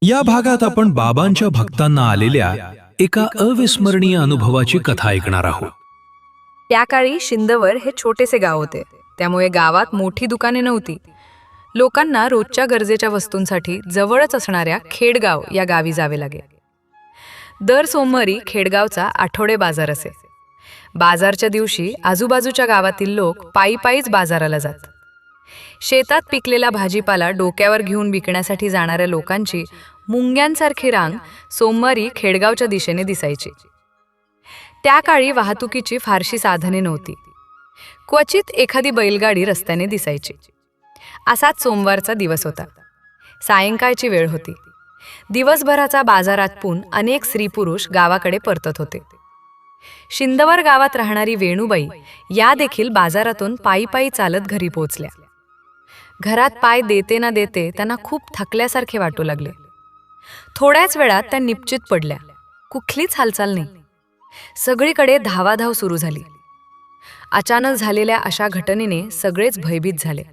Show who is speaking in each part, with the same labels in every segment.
Speaker 1: या भागात आपण बाबांच्या भक्तांना आलेल्या एका अविस्मरणीय अनुभवाची कथा ऐकणार आहोत.
Speaker 2: त्या काळी शिंदवर हे छोटेसे गाव होते. त्यामुळे गावात मोठी दुकाने नव्हती. लोकांना रोजच्या गरजेच्या वस्तूंसाठी जवळच असणाऱ्या खेडगाव या गावी जावे लागे. दर सोमवारी खेडगावचा आठवडे बाजार असे. बाजारच्या दिवशी आजूबाजूच्या गावातील लोक पायी पायीच बाजाराला जात. शेतात पिकलेला भाजीपाला डोक्यावर घेऊन विकण्यासाठी जाणाऱ्या लोकांची मुंग्यांसारखी रांग सोमवारी खेडगावच्या दिशेने दिसायची. त्या काळी वाहतुकीची फारशी साधने नव्हती. क्वचित एखादी बैलगाडी रस्त्याने दिसायची. असाच सोमवारचा दिवस होता. सायंकाळची वेळ होती. दिवसभराचा बाजार आटपून अनेक स्त्री-पुरुष गावाकडे परतत होते. शिंदवर गावात राहणारी वेणूबाई या देखील बाजारातून पायी पायी चालत घरी पोहोचल्या. घरात पाय देते ना देते त्यांना खूप थकल्यासारखे वाटू लागले. थोड्याच वेळात त्या निपचित पडल्या. कुठलीच हालचाल नाही. सगळीकडे धावाधाव सुरू झाली. अचानक झालेल्या अशा घटनेने सगळेच भयभीत झाले.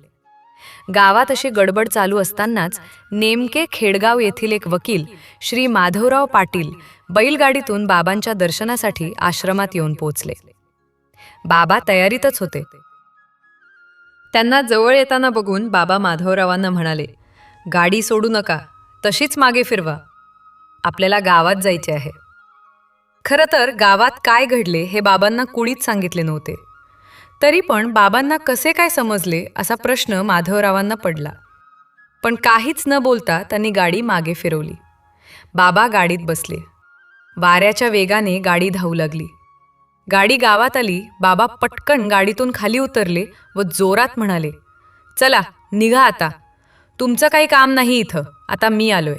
Speaker 2: गावात अशी गडबड चालू असतानाच नेमके खेडगाव येथील एक वकील श्री माधवराव पाटील बैलगाडीतून बाबांच्या दर्शनासाठी आश्रमात येऊन पोहोचले. बाबा तयारीतच होते. त्यांना जवळ येताना बघून बाबा माधवरावांना म्हणाले, गाडी सोडू नका, तशीच मागे फिरवा. आपल्याला गावात जायचे आहे. खरं तर गावात काय घडले हे बाबांना कुणीच सांगितले नव्हते. तरी पण बाबांना कसे काय समजले असा प्रश्न माधवरावांना पडला. पण काहीच न बोलता त्यांनी गाडी मागे फिरवली. बाबा गाडीत बसले. वाऱ्याच्या वेगाने गाडी धावू लागली. गाडी गावात आली. बाबा पटकन गाडीतून खाली उतरले व जोरात म्हणाले, चला निघा आता. तुमचं काही काम नाही इथं. आता मी आलोय.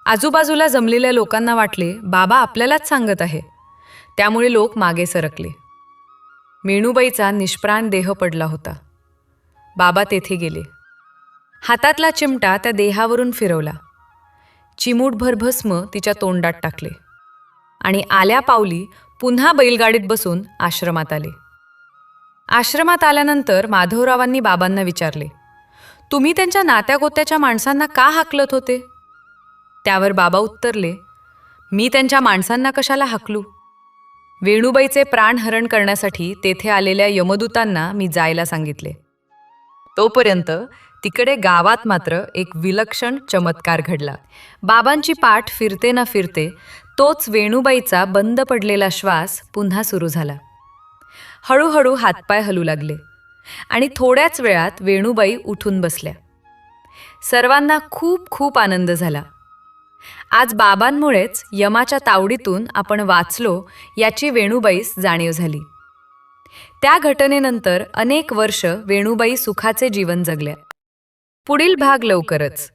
Speaker 2: आजूबाजूला जमलेल्या लोकांना वाटले बाबा आपल्यालाच सांगत आहे. त्यामुळे लोक मागे सरकले. वेणूबाईचा निष्प्राण देह पडला होता. बाबा तेथे गेले. हातातला चिमटा त्या देहावरून फिरवला. चिमूटभर भस्म तिच्या तोंडात टाकले आणि आल्या पावली पुन्हा बैलगाडीत बसून आश्रमात आले. आश्रमात आल्यानंतर माधवरावांनी बाबांना विचारले, तुम्ही त्यांच्या नात्यागोत्याच्या माणसांना का हाकलत होते? त्यावर बाबा उत्तरले, मी त्यांच्या माणसांना कशाला हाकलू? वेणूबाईचे प्राणहरण करण्यासाठी तेथे आलेल्या यमदूतांना मी जायला सांगितले. तोपर्यंत तिकडे गावात मात्र एक विलक्षण चमत्कार घडला. बाबांची पाठ फिरते ना फिरते तोच वेणूबाईचा बंद पडलेला श्वास पुन्हा सुरू झाला. हळूहळू हातपाय हलू लागले आणि थोड्याच वेळात वेणूबाई उठून बसल्या. सर्वांना खूप खूप आनंद झाला. आज बाबांमुळेच यमाच्या तावडीतून आपण वाचलो याची वेणूबाईस जाणीव झाली. त्या घटनेनंतर अनेक वर्ष वेणूबाई सुखाचे जीवन जगल्या. पुढील भाग लवकरच.